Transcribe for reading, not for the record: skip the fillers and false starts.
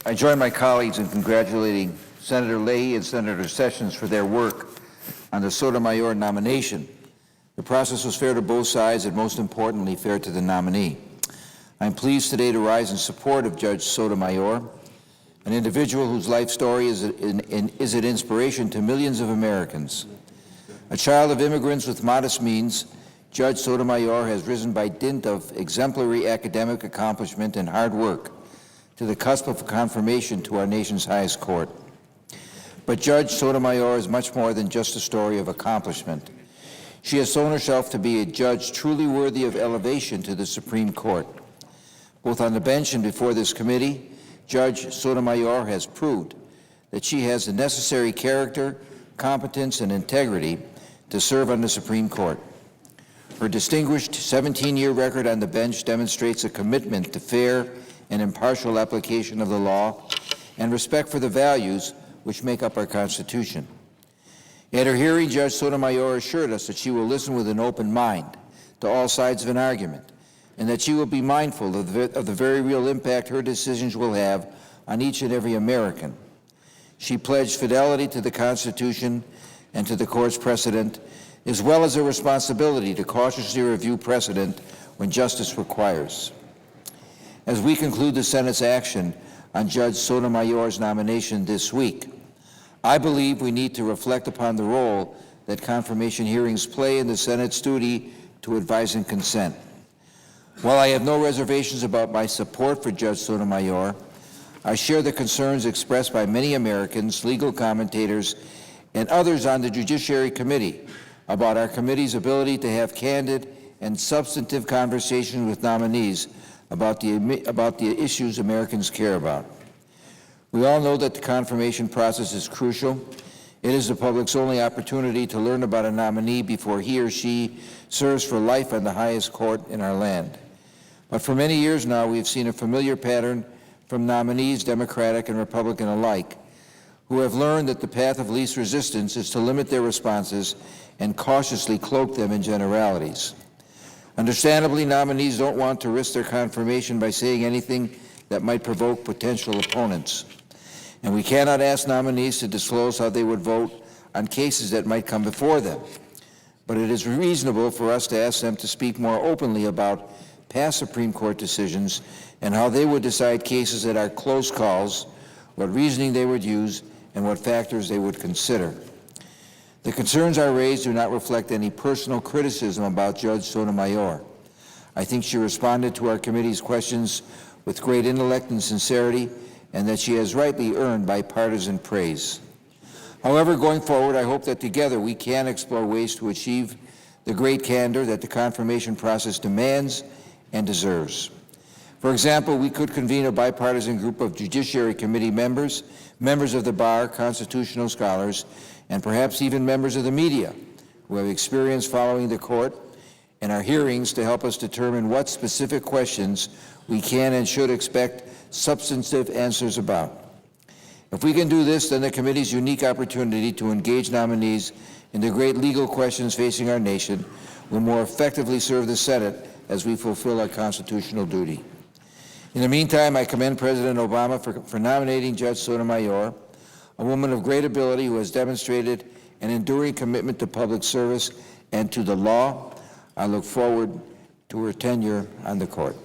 I join my colleagues in congratulating Senator Leahy and Senator Sessions for their work on the Sotomayor nomination. The process was fair to both sides and, most importantly, fair to the nominee. I'm pleased today to rise in support of Judge Sotomayor, an individual whose life story is an inspiration to millions of Americans. A child of immigrants with modest means, Judge Sotomayor has risen by dint of exemplary academic accomplishment and hard work to the cusp of confirmation to our nation's highest court. But Judge Sotomayor is much more than just a story of accomplishment. She has shown herself to be a judge truly worthy of elevation to the Supreme Court. Both on the bench and before this committee, Judge Sotomayor has proved that she has the necessary character, competence, and integrity to serve on the Supreme Court. Her distinguished 17-year record on the bench demonstrates a commitment to fair and impartial application of the law and respect for the values which make up our Constitution. At her hearing, Judge Sotomayor assured us that she will listen with an open mind to all sides of an argument, and that she will be mindful of the very real impact her decisions will have on each and every American. She pledged fidelity to the Constitution and to the court's precedent, as well as a responsibility to cautiously review precedent when justice requires. As we conclude the Senate's action on Judge Sotomayor's nomination this week, I believe we need to reflect upon the role that confirmation hearings play in the Senate's duty to advise and consent. While I have no reservations about my support for Judge Sotomayor, I share the concerns expressed by many Americans, legal commentators, and others on the Judiciary Committee about our committee's ability to have candid and substantive conversations with nominees about the issues Americans care about. We all know that the confirmation process is crucial. It is the public's only opportunity to learn about a nominee before he or she serves for life on the highest court in our land. But for many years now, we have seen a familiar pattern from nominees, Democratic and Republican alike, who have learned that the path of least resistance is to limit their responses and cautiously cloak them in generalities. Understandably, nominees don't want to risk their confirmation by saying anything that might provoke potential opponents. And we cannot ask nominees to disclose how they would vote on cases that might come before them. But it is reasonable for us to ask them to speak more openly about past Supreme Court decisions and how they would decide cases that are close calls, what reasoning they would use, and what factors they would consider. The concerns I raised do not reflect any personal criticism about Judge Sotomayor. I think she responded to our committee's questions with great intellect and sincerity, and that she has rightly earned bipartisan praise. However, going forward, I hope that together we can explore ways to achieve the great candor that the confirmation process demands and deserves. For example, we could convene a bipartisan group of Judiciary Committee members, members of the bar, constitutional scholars, and perhaps even members of the media who have experience following the court and our hearings to help us determine what specific questions we can and should expect substantive answers about. If we can do this, then the committee's unique opportunity to engage nominees in the great legal questions facing our nation will more effectively serve the Senate as we fulfill our constitutional duty. In the meantime, I commend President Obama for nominating Judge Sotomayor, a woman of great ability who has demonstrated an enduring commitment to public service and to the law. I look forward to her tenure on the court.